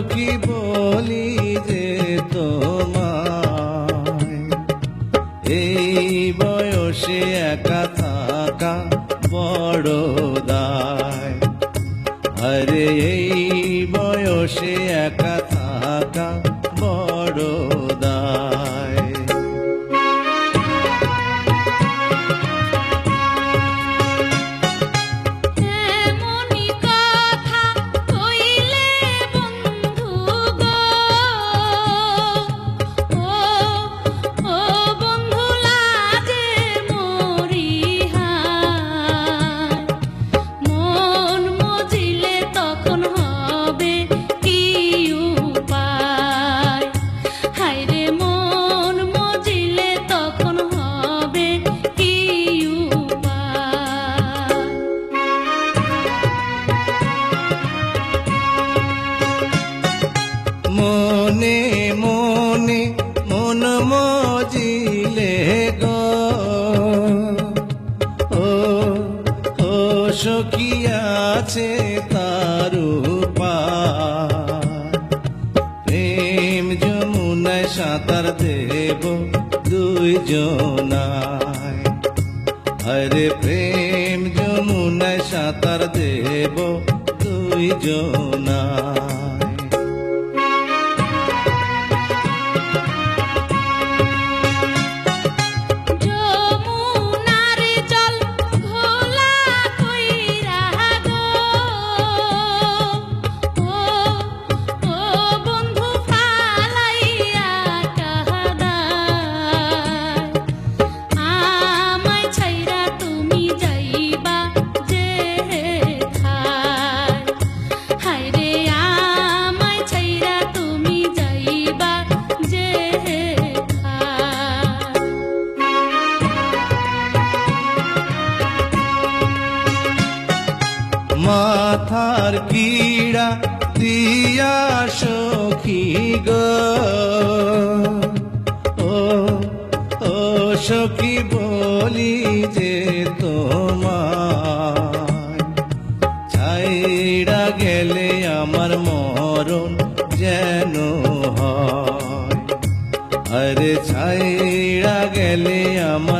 সখী বলি যে তোমায়, এই বয়সে একা থাকা বড় দায়। আরে এই বয়সে একা থাকা বড় দায়। মনে মনে মন মজিলে গো, ও সখী আছে তার উপায়। প্রেম যমুনায় সাঁতার দেব দুইজনায়, আরে প্রেম যমুনায় সাঁতার দেব দুইজনায়। মাথার কিড়া দিয়া সখী গো, ও সখী বলি যে তোমায়, ছাইড়া গেলে আমার মরণ যেন হয়। আরে ছাইড়া গেলে আমার